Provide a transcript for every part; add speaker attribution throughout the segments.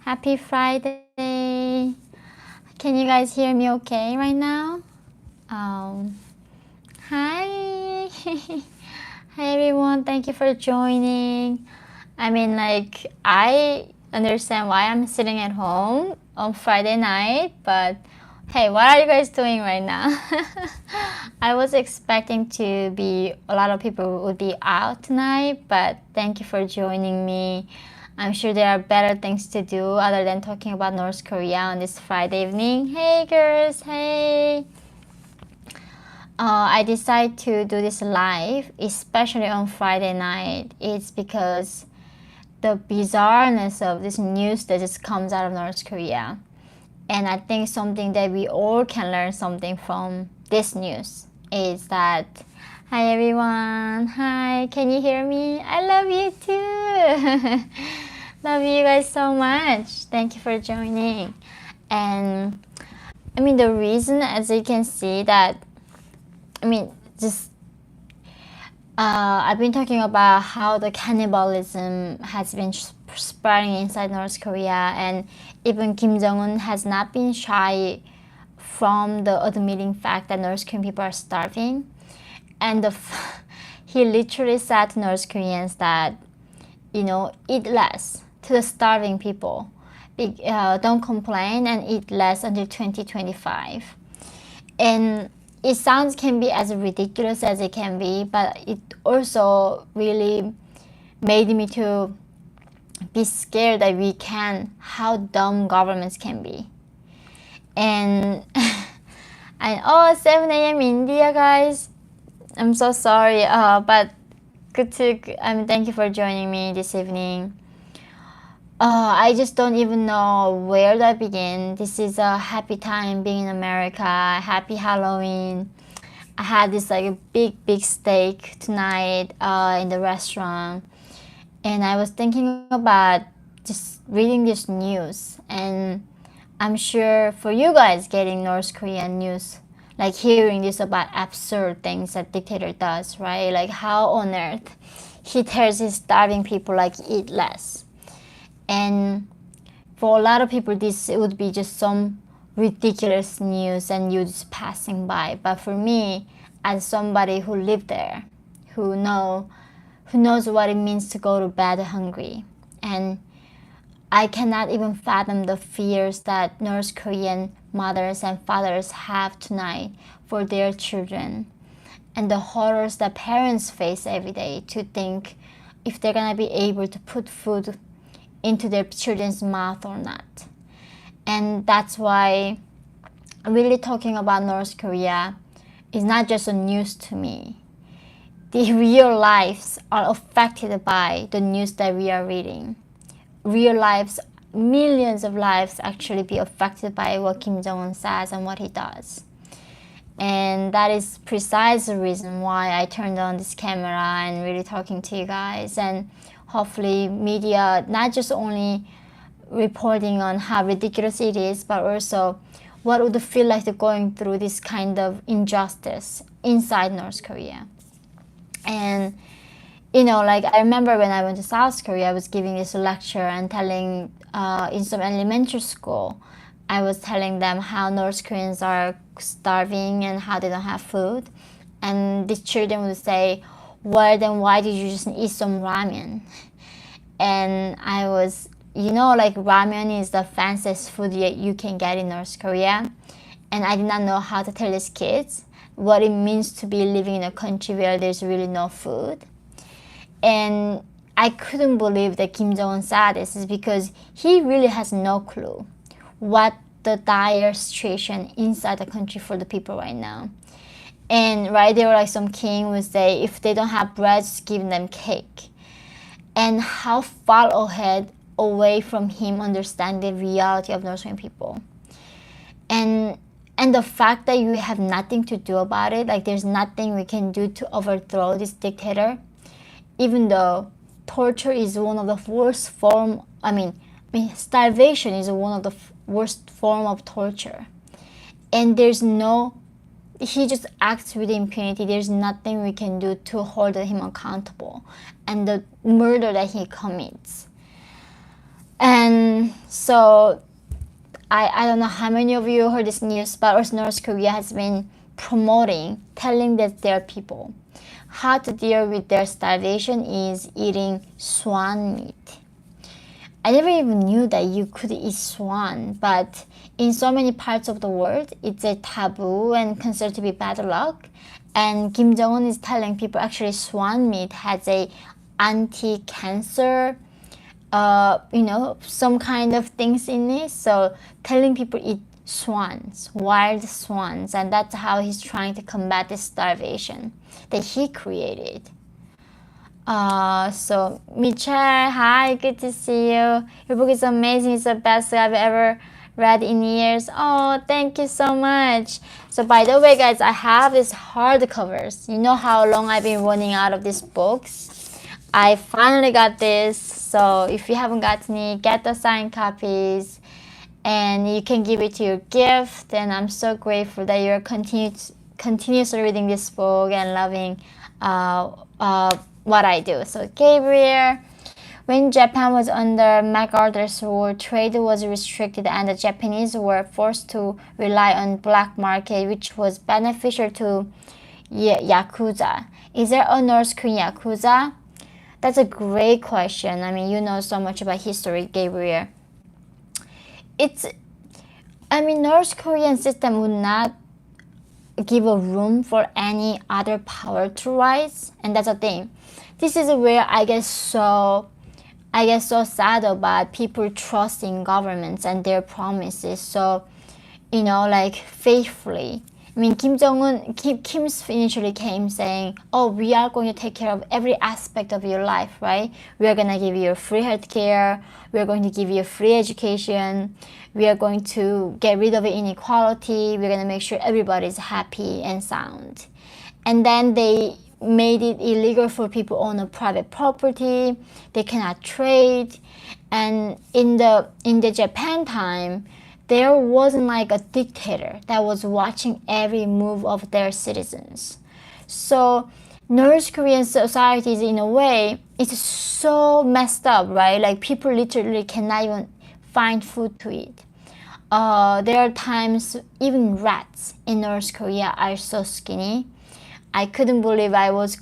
Speaker 1: Happy Friday. Can you guys hear me okay right now? Hi. Hi everyone. Thank you for joining. I understand why I'm sitting at home on Friday night, but hey, what are you guys doing right now? I was expecting to be, a lot of people would be out tonight, but thank you for joining me. I'm sure there are better things to do other than talking about North Korea on this Friday evening. Hey girls, hey! I decided to do this live, especially on Friday night. It's because the bizarreness of this news that just comes out of North Korea. And I think something that we all can learn something from this news is that, hi everyone, hi, can you hear me? I love you too. Love you guys so much. Thank you for joining. And the reason, as you can see, that I've been talking about how the cannibalism has been spreading inside North Korea, and even Kim Jong-Un has not been shy from the admitting fact that North Korean people are starving. And he literally said to North Koreans that, eat less, to the starving people. Don't complain and eat less until 2025. And it can be as ridiculous as it can be, but it also really made me to be scared that how dumb governments can be. And 7 a.m. India, guys. I'm so sorry, but thank you for joining me this evening. I just don't even know where to begin. This is a happy time being in America. Happy Halloween. I had this a big steak tonight in the restaurant, and I was thinking about just reading this news, and I'm sure for you guys getting North Korean news, like hearing this about absurd things that dictator does, right? Like how on earth he tells his starving people eat less. And for a lot of people, this would be just some ridiculous news and you just passing by. But for me, as somebody who lived there, who knows what it means to go to bed hungry, and I cannot even fathom the fears that North Korean mothers and fathers have tonight for their children, and the horrors that parents face every day to think if they're gonna be able to put food into their children's mouth or not. And that's why really talking about North Korea is not just a news to me. The real lives are affected by the news that we are reading. Real lives, millions of lives actually be affected by what Kim Jong-un says and what he does. And that is precise the reason why I turned on this camera and really talking to you guys. And hopefully media not just only reporting on how ridiculous it is, but also what would it feel like to going through this kind of injustice inside North Korea. And I remember when I went to South Korea, I was giving this lecture and telling in some elementary school, I was telling them how North Koreans are starving and how they don't have food. And the children would say, well, then why did you just eat some ramen? And I was, ramen is the fanciest food you can get in North Korea. And I did not know how to tell these kids what it means to be living in a country where there's really no food. And I couldn't believe that Kim Jong-un said this is because he really has no clue what the dire situation inside the country for the people right now. And right there, some king would say, if they don't have bread, just give them cake. And how far ahead away from him understanding the reality of North Korean people. And the fact that you have nothing to do about it, there's nothing we can do to overthrow this dictator, even though torture is one of the worst form, starvation is one of the worst form of torture. And he just acts with impunity. There's nothing we can do to hold him accountable. And the murder that he commits. And so I don't know how many of you heard this news, but North Korea has been promoting, telling that their people how to deal with their starvation is eating swan meat. I never even knew that you could eat swan, but in so many parts of the world, it's a taboo and considered to be bad luck. And Kim Jong-un is telling people actually swan meat has a anti-cancer, some kind of things in it. So telling people eat swans, wild swans, and that's how he's trying to combat this starvation that he created. So Michelle, hi, good to see you. Your book is amazing. It's the best I've ever read in years. Oh, thank you so much. So by the way, guys, I have these hardcovers. You know how long I've been running out of these books? I finally got this. So if you haven't gotten it, get the signed copies, and you can give it to your gift. And I'm so grateful that you're continuously reading this book and loving what I do. So Gabriel, when Japan was under MacArthur's rule, trade was restricted and the Japanese were forced to rely on black market, which was beneficial to Yakuza. Is there a North Korean Yakuza? That's a great question. I mean, you know so much about history, Gabriel. North Korean system would not give a room for any other power to rise, and that's the thing. This is where I get so sad about people trusting governments and their promises so faithfully. I mean, Kim initially came saying, oh, we are going to take care of every aspect of your life, right? We are going to give you free healthcare. We are going to give you free education. We are going to get rid of inequality. We're going to make sure everybody's happy and sound. And then they made it illegal for people to own a private property. They cannot trade. And in the Japan time, there wasn't like a dictator that was watching every move of their citizens. So North Korean societies, in a way, it's so messed up, right? Like people literally cannot even find food to eat. There are times even rats in North Korea are so skinny. I couldn't believe I was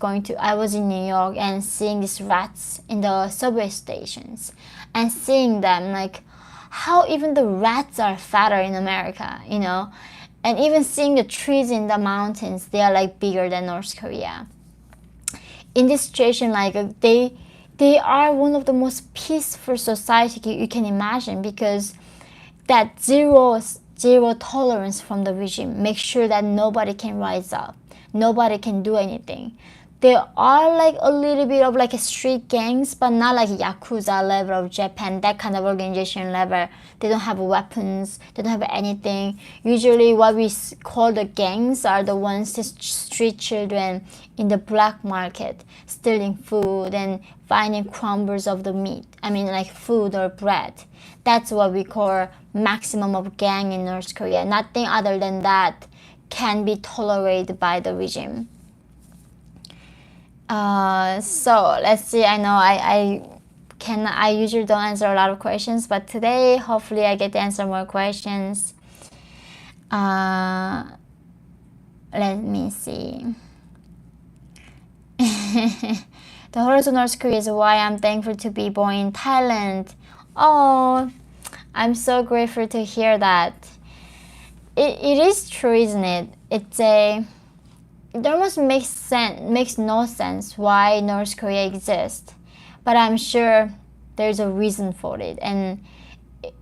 Speaker 1: in New York and seeing these rats in the subway stations and seeing them like how even the rats are fatter in America, and even seeing the trees in the mountains, they are like bigger than North Korea. In this situation, like they are one of the most peaceful society you can imagine, because that zero tolerance from the regime makes sure that nobody can rise up, nobody can do anything. There are like a little bit of like a street gangs, but not like Yakuza level of Japan, that kind of organization level. They don't have weapons, they don't have anything. Usually what we call the gangs are the ones, the street children in the black market, stealing food and finding crumbs of the meat. I mean like food or bread. That's what we call maximum of gang in North Korea. Nothing other than that can be tolerated by the regime. So let's see. I know I usually don't answer a lot of questions, but today hopefully I get to answer more questions. Let me see. The horrors of North Korea is why I'm thankful to be born in Thailand. Oh, I'm so grateful to hear that. It is true, isn't it? It almost makes no sense why North Korea exists, but I'm sure there's a reason for it, and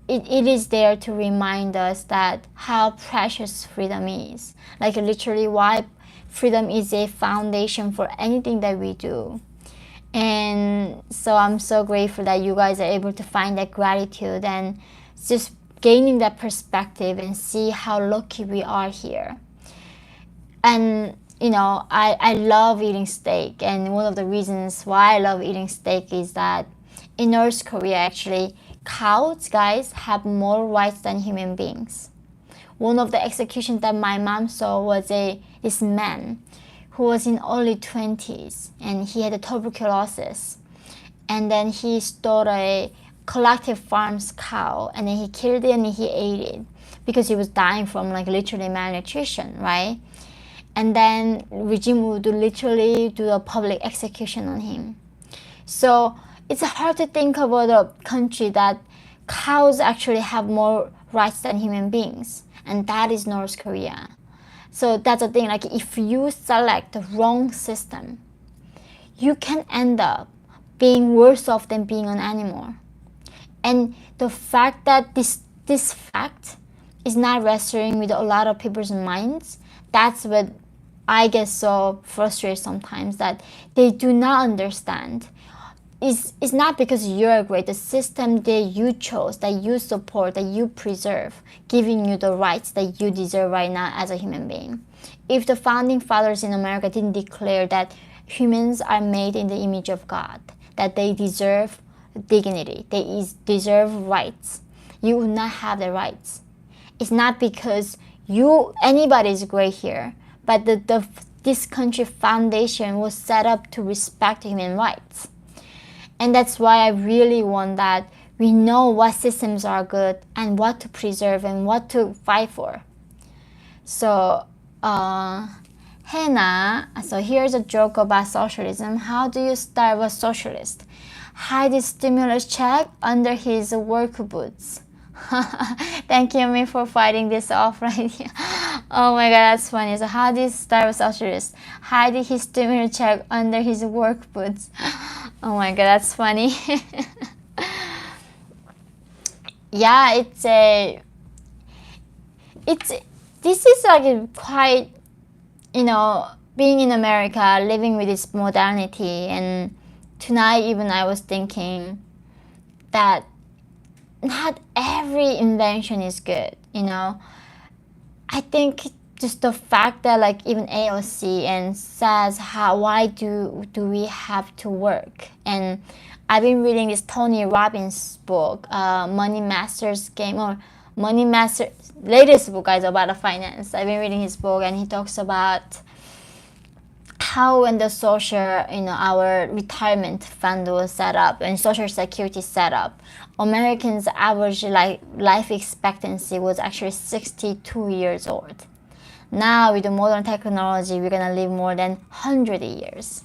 Speaker 1: it is there to remind us that how precious freedom is. Like literally why freedom is a foundation for anything that we do. And so I'm so grateful that you guys are able to find that gratitude and just gaining that perspective and see how lucky we are here. And I love eating steak, and one of the reasons why I love eating steak is that in North Korea, actually, cows, guys, have more rights than human beings. One of the executions that my mom saw was this man who was in early 20s, and he had a tuberculosis, and then he stole a collective farms cow, and then he killed it and he ate it because he was dying from like literally malnutrition, right? And then regime would literally do a public execution on him. So it's hard to think about a country that cows actually have more rights than human beings, and that is North Korea. So that's the thing, like if you select the wrong system, you can end up being worse off than being an animal. And the fact that this fact is not registering with a lot of people's minds, that's what I get so frustrated sometimes, that they do not understand. It's not because you're great. The system that you chose, that you support, that you preserve, giving you the rights that you deserve right now as a human being. If the founding fathers in America didn't declare that humans are made in the image of God, that they deserve dignity, they deserve rights, you would not have the rights. It's not because anybody is great here, but this country foundation was set up to respect human rights. And that's why I really want that we know what systems are good and what to preserve and what to fight for. So, Hannah, so here's a joke about socialism. How do you starve a socialist? Hide his stimulus check under his work boots. Thank you, me, for fighting this off right here. Oh my god, that's funny. So how do you starve a socialist? Hide his stimulus check under his work boots. Oh my god, that's funny. Yeah, this is like quite, being in America, living with this modernity, and tonight even I was thinking that not every invention is good, I think just the fact that like even AOC and says why do we have to work, and I've been reading this Tony Robbins book, Money Master's Game, or Money Master, latest book is about finance. I've been reading his book, and he talks about how when the social, our retirement fund was set up and social security set up, Americans' average life expectancy was actually 62 years old. Now with the modern technology, we're gonna live more than 100 years.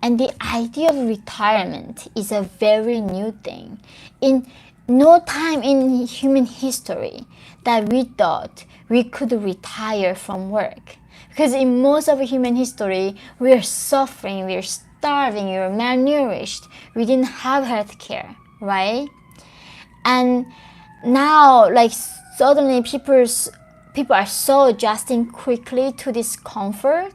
Speaker 1: And the idea of retirement is a very new thing. In no time in human history that we thought we could retire from work. Because in most of human history, we are suffering, we are starving, we are malnourished, we didn't have health care, right? And now, like, suddenly people are so adjusting quickly to this comfort,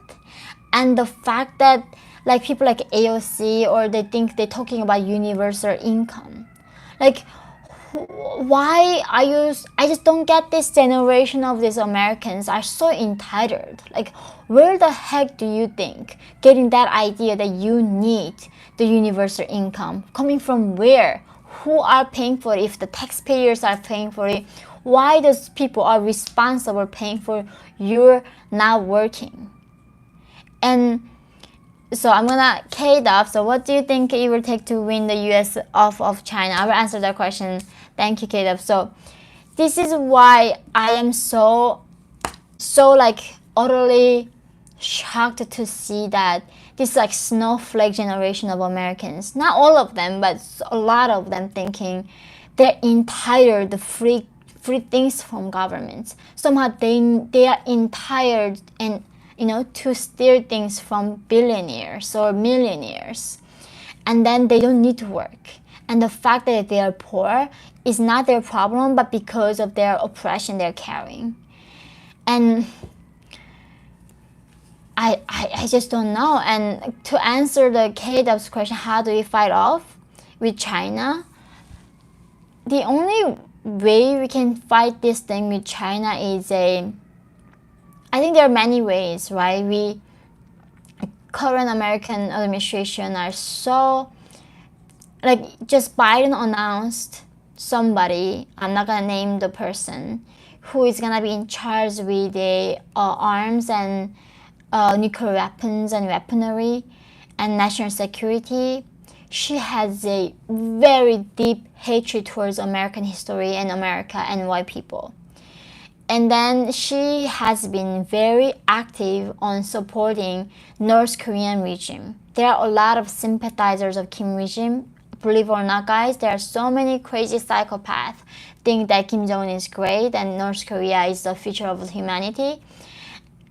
Speaker 1: and the fact that like people like AOC, or they think they're talking about universal income, like, why are you? I just don't get this generation of these Americans are so entitled. Like, where the heck do you think getting that idea that you need the universal income coming from? Where? Who are paying for it? If the taxpayers are paying for it, why those people are responsible paying for you're not working? And so I'm gonna Kate up. So what do you think it will take to win the US off of China? I will answer that question. Thank you, Kate up. So this is why I am so like utterly shocked to see that this like snowflake generation of Americans, not all of them, but a lot of them, thinking they're entitled to free things from governments. Somehow they are entitled and to steal things from billionaires or millionaires, and then they don't need to work. And the fact that they are poor is not their problem, but because of their oppression they're carrying. And I just don't know. And to answer the K-Dub's question, how do we fight off with China? The only way we can fight this thing with China is I think there are many ways, right? Current American administration are so, like, just Biden announced somebody, I'm not gonna name the person, who is gonna be in charge with the arms and nuclear weapons and weaponry and national security. she has a very deep hatred towards American history and America and white people. And then she has been very active on supporting North Korean regime. There are a lot of sympathizers of Kim regime. Believe it or not, guys, there are so many crazy psychopaths think that Kim Jong-un is great and North Korea is the future of humanity.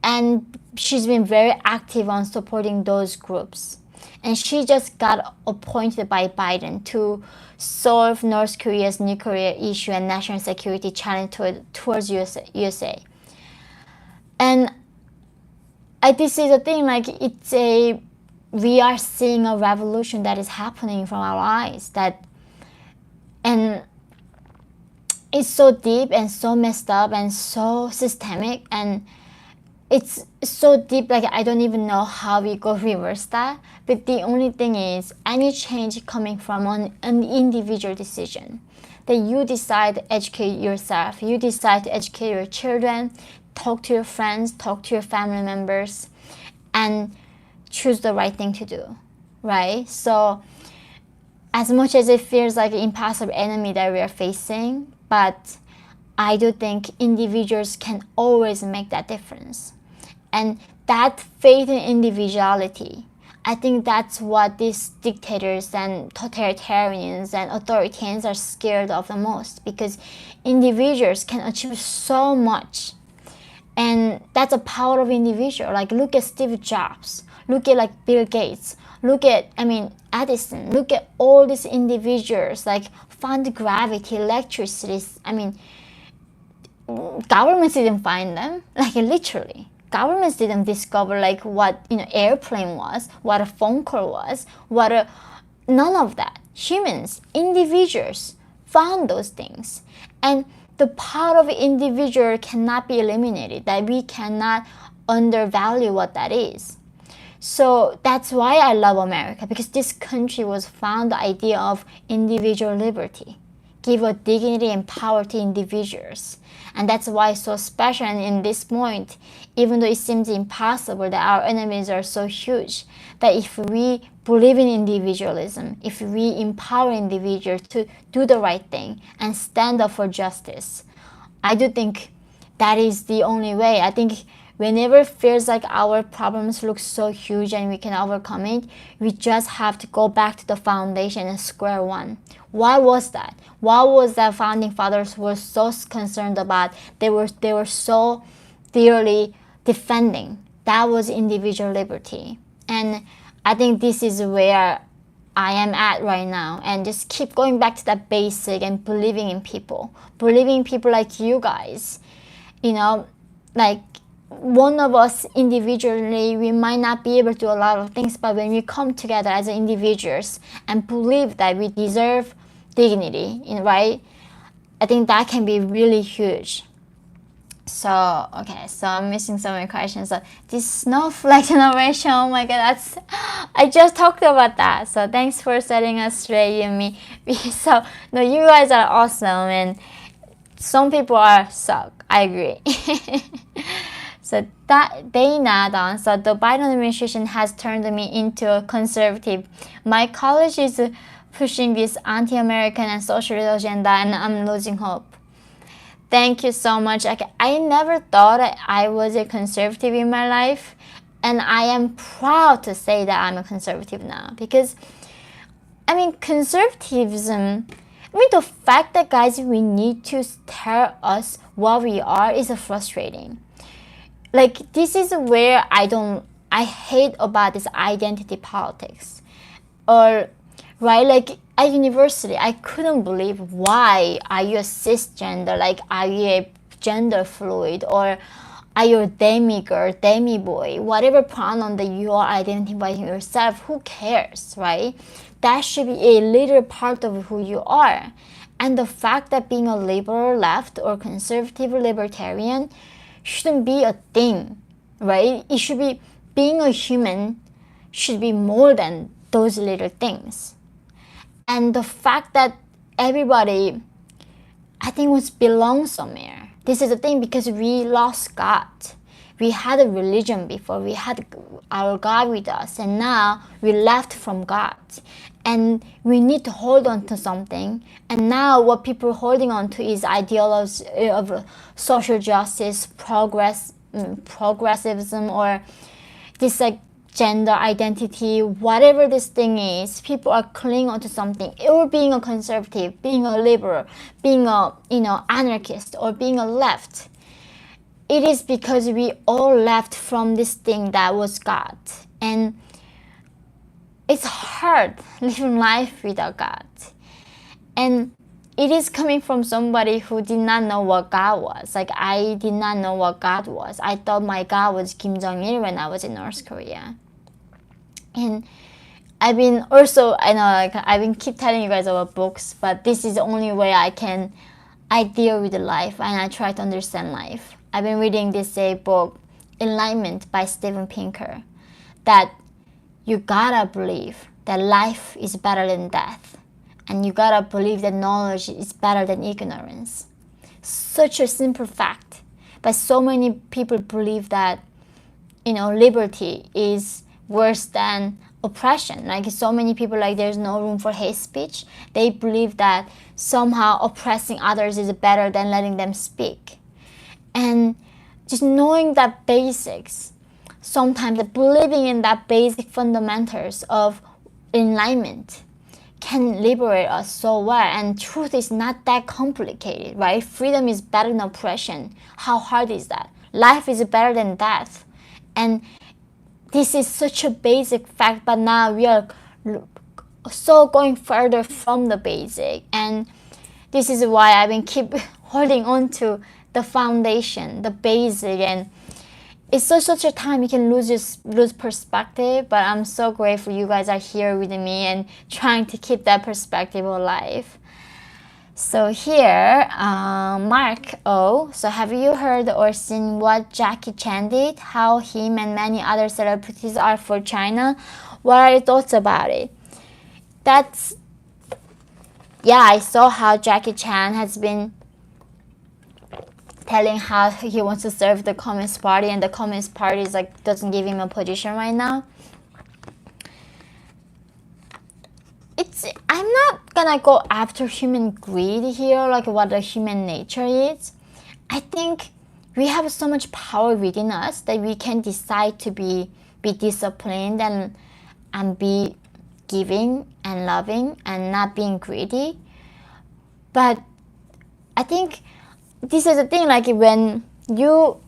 Speaker 1: And she's been very active on supporting those groups. And she just got appointed by Biden to solve North Korea's nuclear issue and national security challenge towards USA. And this is the thing, like we are seeing a revolution that is happening from our eyes. And it's so deep and so messed up and so systemic, and it's so deep, like I don't even know how we go reverse that. But the only thing is, any change coming from an individual decision, that you decide to educate yourself, you decide to educate your children, talk to your friends, talk to your family members, and choose the right thing to do, right? So as much as it feels like an impossible enemy that we are facing, but I do think individuals can always make that difference. And that faith in individuality, I think that's what these dictators and totalitarians and authoritarians are scared of the most, because individuals can achieve so much. And that's a power of individual. Like, look at Steve Jobs, look at like Bill Gates, look at, Edison, look at all these individuals, like found gravity, electricity. Governments didn't find them, like literally. Governments didn't discover like what airplane was, what a phone call was, none of that. Humans, individuals found those things. And the power of individual cannot be eliminated, that we cannot undervalue what that is. So that's why I love America, because this country was found the idea of individual liberty, give a dignity and power to individuals. And that's why it's so special. And in this point, even though it seems impossible that our enemies are so huge, that if we believe in individualism, if we empower individuals to do the right thing and stand up for justice, I do think that is the only way. I think whenever it feels like our problems look so huge and we can overcome it, we just have to go back to the foundation and square one. Why was that? Why was that founding fathers were so concerned about? They were so dearly defending. That was individual liberty. And I think this is where I am at right now, and just keep going back to that basic and believing in people like you guys. Like, one of us individually, we might not be able to do a lot of things, but when we come together as individuals and believe that we deserve dignity, right? I think that can be really huge. So, okay, so I'm missing so many questions. So this snowflake generation, oh my god, I just talked about that. So thanks for setting us straight, Yeonmi. So, no, you guys are awesome, and some people suck. I agree. So that Dana, so the Biden administration has turned me into a conservative. My college is pushing this anti-American and socialist agenda, and I'm losing hope. Thank you so much. I never thought I was a conservative in my life, and I am proud to say that I'm a conservative now, because conservatism, the fact that, guys, we need to tell us what we are is frustrating. Like, this is where I hate about this identity politics. Or, right, like at university, I couldn't believe, why are you a cisgender? Like, are you a gender fluid? Or are you a demi-girl, demi-boy? Whatever pronoun that you are identifying yourself, who cares, right? That should be a little part of who you are. And the fact that being a liberal left or conservative libertarian shouldn't be a thing, right? It should be, being a human should be more than those little things. And the fact that everybody, I think, was belong somewhere. This is the thing, because we lost God. We had a religion before, we had our God with us, and now we left from God. and we need to hold on to something. And now what people are holding on to is ideology of social justice, progressivism, or this like gender identity, whatever this thing is. People are clinging onto something, or being a conservative, being a liberal, being a anarchist, or being a left. It is because we all left from this thing that was God. And it's hard living life without God. And it is coming from somebody who did not know what God was. Like, I did not know what God was. I thought my God was Kim Jong-il when I was in North Korea. And I've been also, I know, like, I've been keep telling you guys about books, but this is the only way I deal with life, and I try to understand life. I've been reading this book, Enlightenment by Steven Pinker, that you gotta believe that life is better than death, and you gotta believe that knowledge is better than ignorance. Such a simple fact, but so many people believe that liberty is worse than oppression. Like, so many people, like, there's no room for hate speech. They believe that somehow oppressing others is better than letting them speak. And just knowing that basics, sometimes believing in that basic fundamentals of enlightenment can liberate us so well. And truth is not that complicated, right? Freedom is better than oppression. How hard is that? Life is better than death. And this is such a basic fact, but now we are so going further from the basic. And this is why I've been keep holding on to the foundation, the basic. And it's such a time you can lose perspective, but I'm so grateful you guys are here with me and trying to keep that perspective alive. So here, Mark O. So have you heard or seen what Jackie Chan did? How him and many other celebrities are for China? What are your thoughts about it? I saw how Jackie Chan has been telling how he wants to serve the Communist Party, and the Communist Party is like doesn't give him a position right now. I'm not gonna go after human greed here, like what the human nature is. I think we have so much power within us that we can decide to be disciplined and be giving and loving and not being greedy. But I think this is the thing, like when you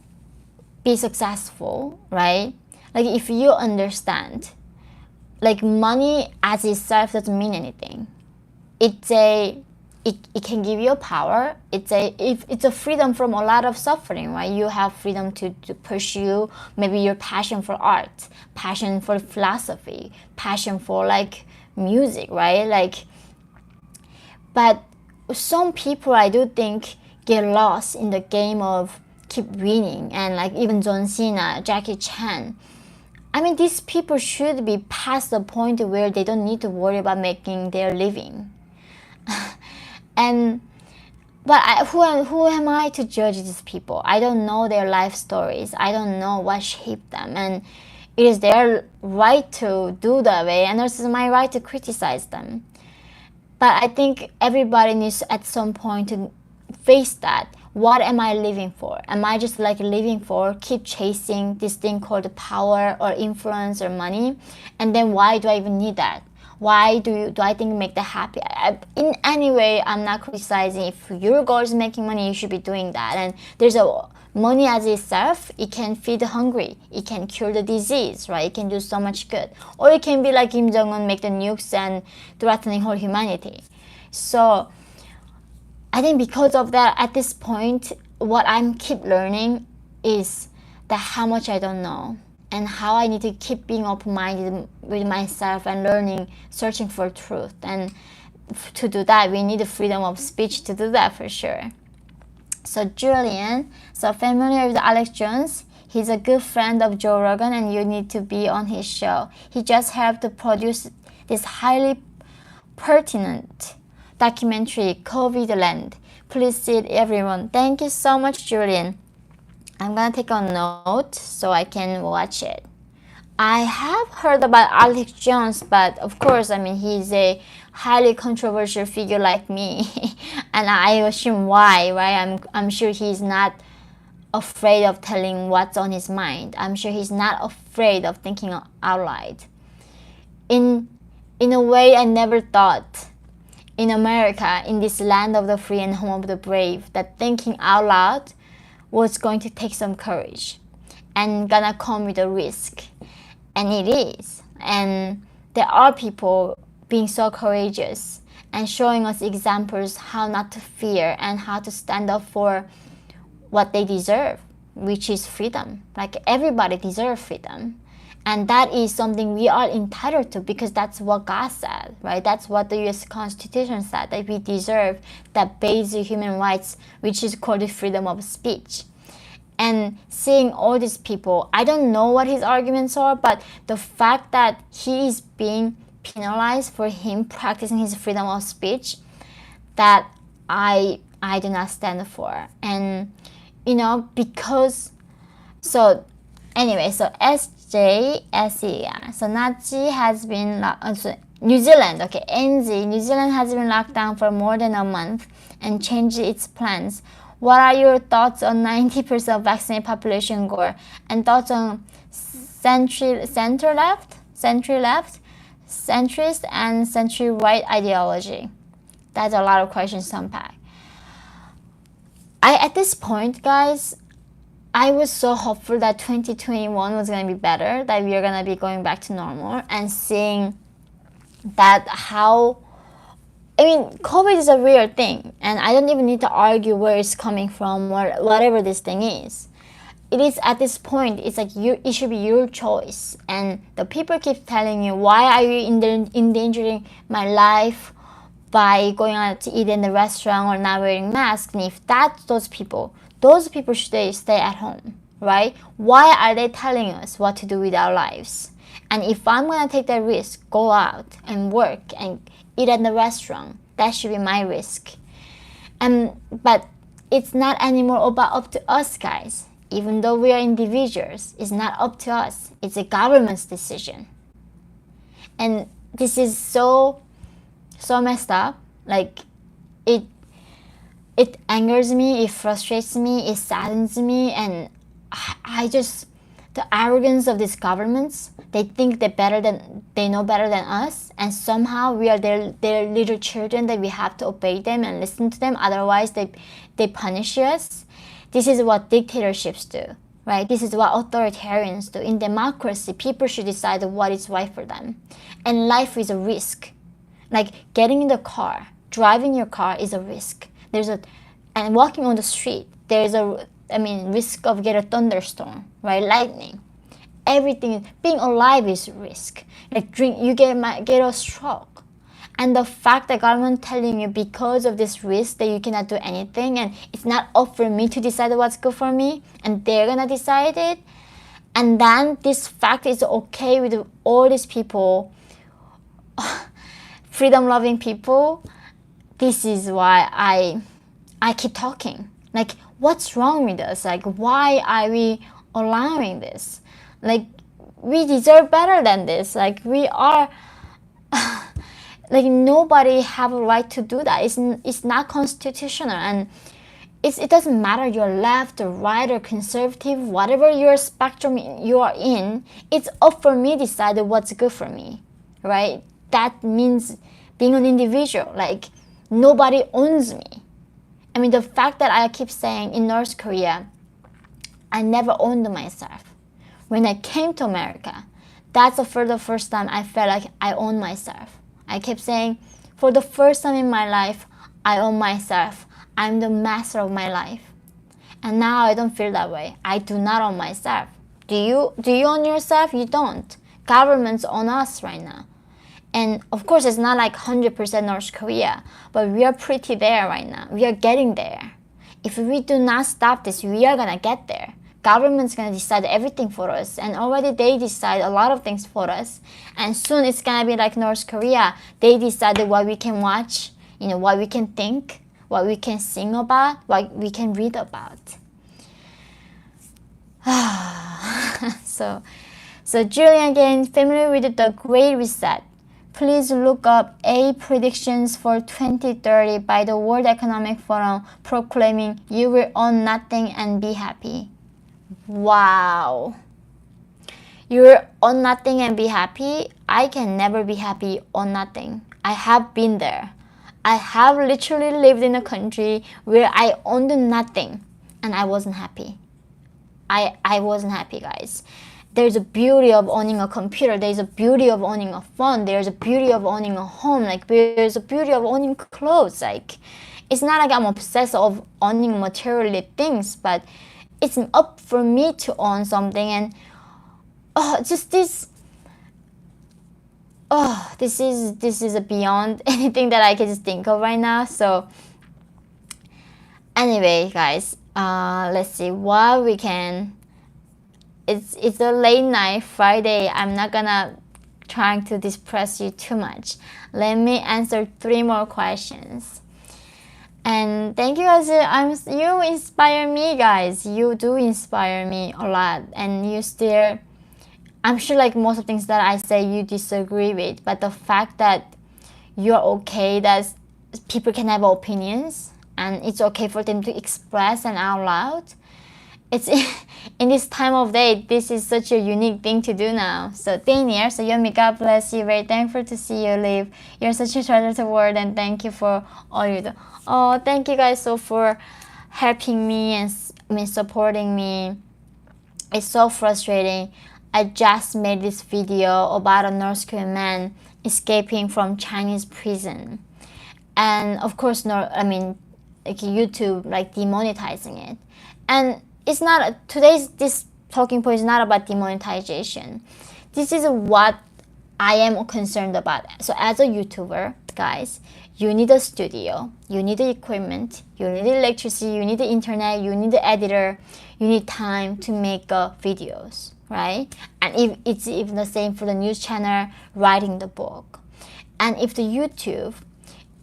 Speaker 1: be successful, right? Like if you understand, like money as itself doesn't mean anything. It can give you power. It's a freedom from a lot of suffering, right? You have freedom to pursue maybe your passion for art, passion for philosophy, passion for like music, right? Like, but some people I do think get lost in the game of keep winning, and like even John Cena, Jackie Chan. I mean, these people should be past the point where they don't need to worry about making their living. Who am I to judge these people? I don't know their life stories. I don't know what shaped them, and it is their right to do that way, and it's my right to criticize them. But I think everybody needs at some point to face that. What am I living for? Am I just like living for keep chasing this thing called power or influence or money? And then why do I even need that? Why do I think make that happy? In any way, I'm not criticizing. If your goal is making money, you should be doing that. And there's money as itself, it can feed the hungry. It can cure the disease, right? It can do so much good. Or it can be like Kim Jong-Un, make the nukes and threatening whole humanity. So I think because of that, at this point, what I'm keep learning is that how much I don't know, and how I need to keep being open-minded with myself and learning, searching for truth. And to do that, we need the freedom of speech to do that for sure. So Julian, so familiar with Alex Jones? He's a good friend of Joe Rogan, and you need to be on his show. He just helped to produce this highly pertinent documentary, COVID Land. Please see it, everyone. Thank you so much, Julian. I'm gonna take a note so I can watch it. I have heard about Alex Jones, but of course, I mean, he's a highly controversial figure like me, and I assume why, right? I'm sure he's not afraid of telling what's on his mind. I'm sure he's not afraid of thinking out loud. In in a way, I never thought in America, in this land of the free and home of the brave, that thinking out loud was going to take some courage and gonna come with a risk. And it is. And there are people being so courageous and showing us examples how not to fear and how to stand up for what they deserve, which is freedom. Like everybody deserves freedom. And that is something we are entitled to because that's what God said, right? That's what the US Constitution said, that we deserve that basic human rights, which is called the freedom of speech. And seeing all these people, I don't know what his arguments are, but the fact that he is being penalized for him practicing his freedom of speech, that I do not stand for. And because so anyway, so SJSE, yeah. So Nazi has been so New Zealand, okay, NZ, New Zealand has been locked down for more than a month and changed its plans. What are your thoughts on 90% vaccinated population goal and thoughts on center left, centrist, and century right ideology? That's a lot of questions to unpack. At this point, guys, I was so hopeful that 2021 was going to be better, that we are going to be going back to normal and seeing that COVID is a real thing, and I don't even need to argue where it's coming from or whatever this thing is. It is at this point, it's like it should be your choice. And the people keep telling you, why are you endangering my life by going out to eat in the restaurant or not wearing masks? And if that's those people should stay at home, right? Why are they telling us what to do with our lives? And if I'm gonna take that risk, go out and work and eat at the restaurant, that should be my risk. But it's not anymore about up to us, guys. Even though we are individuals, it's not up to us. It's a government's decision. And this is so messed up. Like, it angers me, it frustrates me, it saddens me, and I just, the arrogance of these governments, they think they know better than us, and somehow we are their little children, that we have to obey them and listen to them, otherwise they punish us. This is what dictatorships do, right? This is what authoritarians do. In democracy, people should decide what is right for them. And life is a risk. Like getting in the car, driving your car is a risk. And walking on the street, there's risk of get a thunderstorm, right? Lightning. Everything, being alive is risk. Like you get a stroke. And the fact that government telling you because of this risk that you cannot do anything, and it's not up for me to decide what's good for me, and they're gonna decide it. And then this fact is okay with all these people, freedom-loving people. This is why I keep talking. Like, what's wrong with us? Like, why are we allowing this? Like, we deserve better than this. Like, we are, like, nobody have a right to do that. It's not constitutional, and it doesn't matter you're left or right or conservative, whatever your spectrum you are in, it's up for me to decide what's good for me, right? That means being an individual. Like, nobody owns me. I mean, the fact that I keep saying in North Korea, I never owned myself. When I came to America, that's for the first time I felt like I own myself. I kept saying, for the first time in my life, I own myself. I'm the master of my life. And now I don't feel that way. I do not own myself. Do you own yourself? You don't. Governments own us right now. And of course, it's not like 100% North Korea, but we are pretty there right now. We are getting there. If we do not stop this, we are gonna get there. Government's gonna decide everything for us, and already they decide a lot of things for us. And soon it's gonna be like North Korea. They decide what we can watch, what we can think, what we can sing about, what we can read about. So Julian again, familiar with the Great Reset. Please look up A predictions for 2030 by the World Economic Forum proclaiming you will own nothing and be happy. Wow. You will own nothing and be happy? I can never be happy on nothing. I have been there. I have literally lived in a country where I owned nothing and I wasn't happy. I wasn't happy, guys. There's a beauty of owning a computer. There's a beauty of owning a phone. There's a beauty of owning a home. Like, there's a beauty of owning clothes. Like, it's not like I'm obsessed of owning material things, but it's up for me to own something. And just this. This is beyond anything that I can just think of right now. So anyway, guys, let's see what we can. It's a late night Friday. I'm not gonna trying to depress you too much. Let me answer 3 more questions. And thank you guys. You inspire me, guys. You do inspire me a lot, and you still. I'm sure like most of things that I say you disagree with, but the fact that you're okay that people can have opinions and it's okay for them to express and out loud. It's in this time of day, this is such a unique thing to do now. So Daniel, so Yeonmi, God bless you. Very thankful to see you live. You're such a treasure to the world, and thank you for all you do. Oh, thank you guys so for helping me and supporting me. It's so frustrating. I just made this video about a North Korean man escaping from Chinese prison, and of course, like YouTube like demonetizing it. And it's not this talking point is not about demonetization. This is what I am concerned about. So as a YouTuber, guys, you need a studio, you need the equipment, you need the electricity, you need the internet, you need the editor, you need time to make videos. Right? And if it's even the same for the news channel, writing the book. And if the YouTube,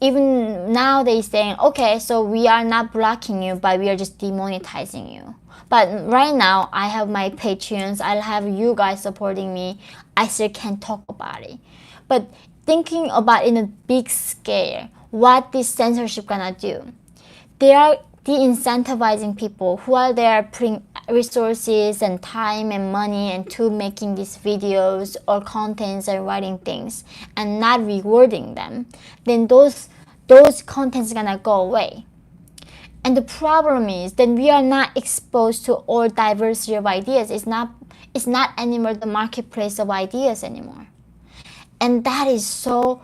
Speaker 1: even now they saying, okay, so we are not blocking you, but we are just demonetizing you. But right now, I have my Patreons, I'll have you guys supporting me, I still can talk about it. But thinking about in a big scale, what this censorship gonna do? They are de-incentivizing people who are there putting resources and time and money into making these videos or contents and writing things and not rewarding them, then those contents are gonna go away. And the problem is that we are not exposed to all diversity of ideas. It's not anymore the marketplace of ideas anymore. And that is so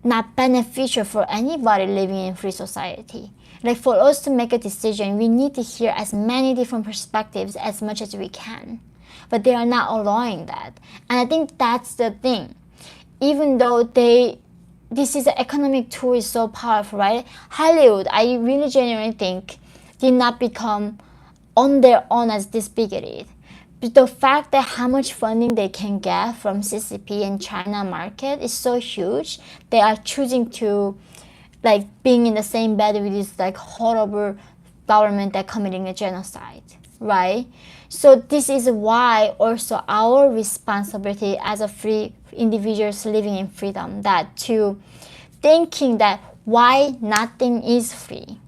Speaker 1: not beneficial for anybody living in free society. Like, for us to make a decision, we need to hear as many different perspectives as much as we can. But they are not allowing that. And I think that's the thing. Even though this is an economic tool is so powerful, right? Hollywood, I really genuinely think, did not become on their own as this big it is. But the fact that how much funding they can get from CCP and China market is so huge, they are choosing to like being in the same bed with this like horrible government that committing a genocide, right? So this is why also our responsibility as a free individuals living in freedom, that to thinking that why nothing is free.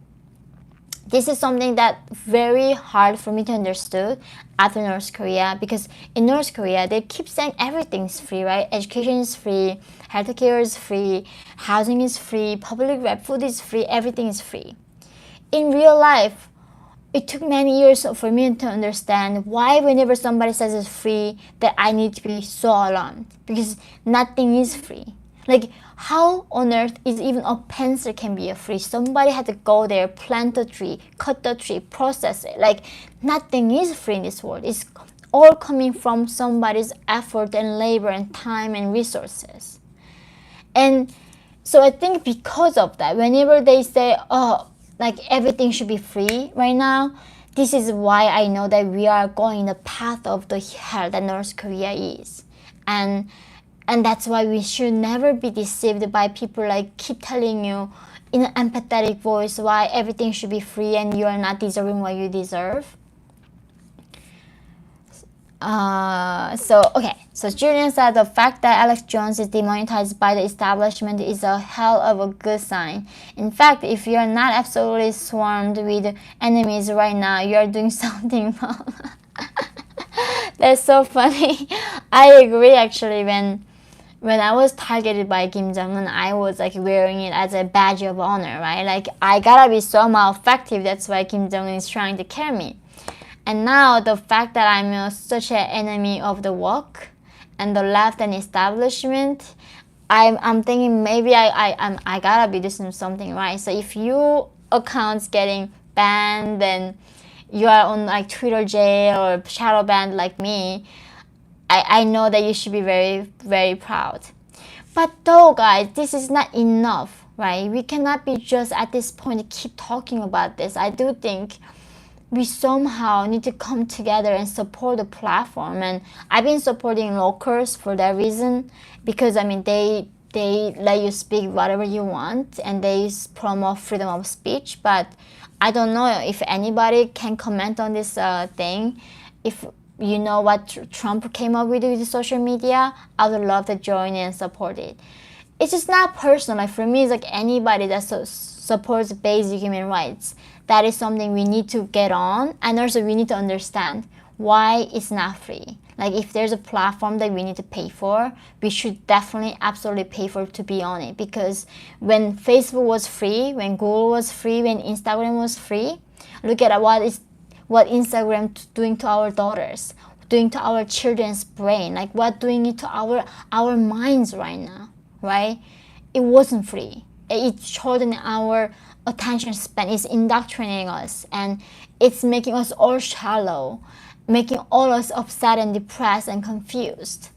Speaker 1: This is something that very hard for me to understand after North Korea, because in North Korea they keep saying everything's free, right? Education is free, healthcare is free, housing is free, public food is free, everything is free. In real life, it took many years for me to understand why whenever somebody says it's free that I need to be so alarmed, because nothing is free. Like, how on earth is even a pencil can be a free? Somebody had to go there, plant a tree, cut the tree, process it. Like, nothing is free in this world. It's all coming from somebody's effort and labor and time and resources. And so I think because of that, whenever they say, oh, like everything should be free right now, this is why I know that we are going the path of the hell that North Korea is. And that's why we should never be deceived by people like keep telling you in an empathetic voice why everything should be free and you are not deserving what you deserve. So Julian said the fact that Alex Jones is demonetized by the establishment is a hell of a good sign. In fact, if you're not absolutely swarmed with enemies right now, you're doing something wrong. That's so funny. I agree actually. When I was targeted by Kim Jong-un, I was like wearing it as a badge of honor, right? Like I gotta be somehow effective. That's why Kim Jong-un is trying to kill me. And now the fact that I'm such an enemy of the work and the left and establishment, I'm thinking maybe I gotta be doing something right. So if you accounts getting banned, then you are on like Twitter jail or shadow banned like me, I know that you should be very, very proud. But though, guys, this is not enough, right? We cannot be just at this point keep talking about this. I do think we somehow need to come together and support the platform. And I've been supporting locals for that reason, because I mean they let you speak whatever you want and they promote freedom of speech. But I don't know if anybody can comment on this thing. If you know what Trump came up with social media, I would love to join and support it. It's just not personal. Like for me, it's like anybody that supports basic human rights. That is something we need to get on, and also we need to understand why it's not free. Like if there's a platform that we need to pay for, we should definitely absolutely pay for to be on it. Because when Facebook was free, when Google was free, when Instagram was free, look at what Instagram doing to our daughters, doing to our children's brain, like what doing it to our minds right now, right? It wasn't free. It's shortening our attention span. It's indoctrinating us, and it's making us all shallow, making all us upset and depressed and confused.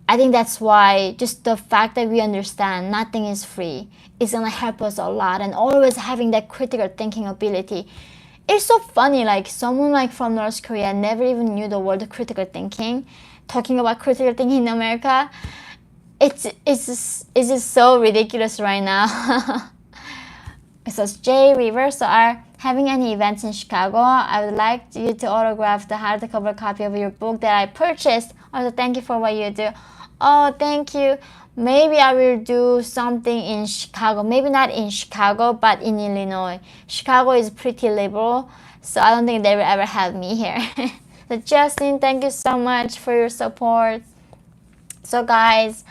Speaker 1: I think that's why just the fact that we understand nothing is free is gonna help us a lot, and always having that critical thinking ability. It's so funny, like someone like from North Korea never even knew the word critical thinking. Talking about critical thinking in America, it's just so ridiculous right now. So Jay Rivers, so are having any events in Chicago? I would like you to autograph the hardcover copy of your book that I purchased. Also, thank you for what you do. Oh, thank you. Maybe I will do something in Chicago. Maybe not in Chicago, but in Illinois. Chicago is pretty liberal, so I don't think they will ever have me here. So Justin, thank you so much for your support. So guys,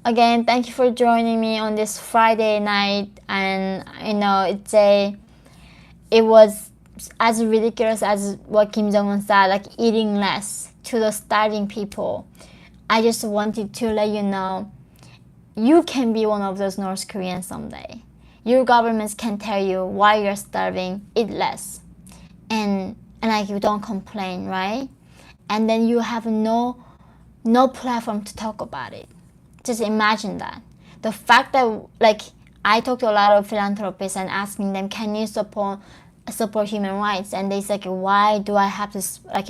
Speaker 1: again, thank you for joining me on this Friday night. And you know, it was as ridiculous as what Kim Jong-un said, like eating less to the starving people. I just wanted to let you know, you can be one of those North Koreans someday. Your governments can tell you why you're starving, eat less, and like you don't complain, right? And then you have no platform to talk about it. Just imagine that. The fact that, like, I talked to a lot of philanthropists and asking them, can you support human rights? And they say, why do I have to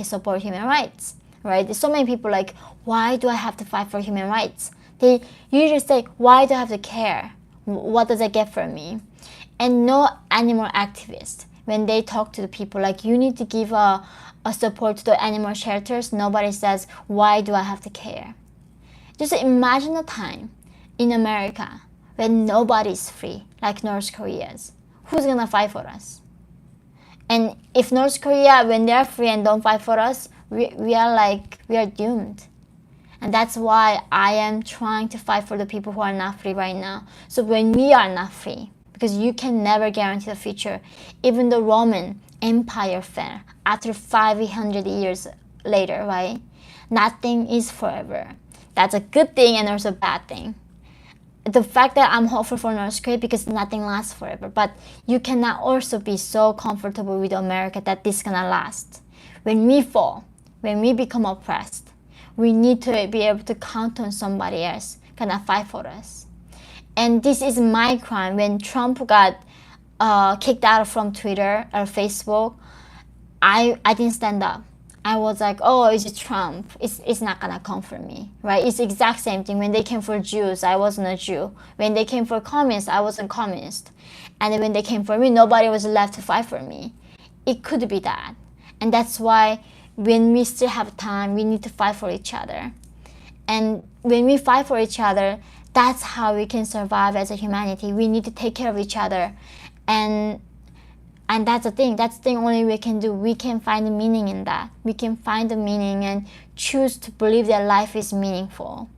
Speaker 1: support human rights? Right? There's so many people like, why do I have to fight for human rights? They usually say, why do I have to care? What does it get from me? And no animal activist, when they talk to the people, like, you need to give a support to the animal shelters, nobody says, why do I have to care? Just imagine a time in America when nobody's free, like North Korea's. Who's gonna fight for us? And if North Korea, when they're free and don't fight for us, we are doomed. And that's why I am trying to fight for the people who are not free right now. So when we are not free, because you can never guarantee the future. Even the Roman Empire fell after 500 years later, right? Nothing is forever. That's a good thing and also a bad thing. The fact that I'm hopeful for North Korea because nothing lasts forever. But you cannot also be so comfortable with America that this is gonna last. When we fall, when we become oppressed, we need to be able to count on somebody else gonna fight for us. And this is my crime. When Trump got kicked out from Twitter or Facebook, I didn't stand up. I was like, oh, it's Trump. It's not gonna come for me, right? It's the exact same thing. When they came for Jews, I wasn't a Jew. When they came for communists, I wasn't communist. And then when they came for me, nobody was left to fight for me. It could be that. And that's why when we still have time, we need to fight for each other. And when we fight for each other, that's how we can survive as a humanity. We need to take care of each other. And that's the thing. That's the thing only we can do. We can find the meaning in that. We can find the meaning and choose to believe that life is meaningful.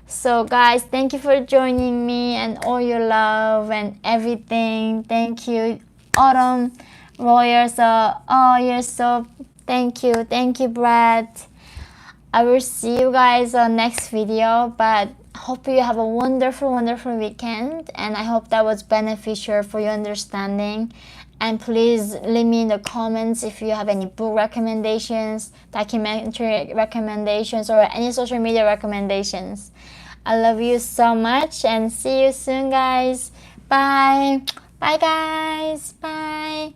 Speaker 1: So guys, thank you for joining me and all your love and everything. Thank you, Autumn Royers. Oh, you're so, thank you. Thank you, Brad. I will see you guys on next video, but hope you have a wonderful, wonderful weekend, and I hope that was beneficial for your understanding. And please leave me in the comments if you have any book recommendations, documentary recommendations, or any social media recommendations. I love you so much, and see you soon, guys. Bye. Bye, guys. Bye.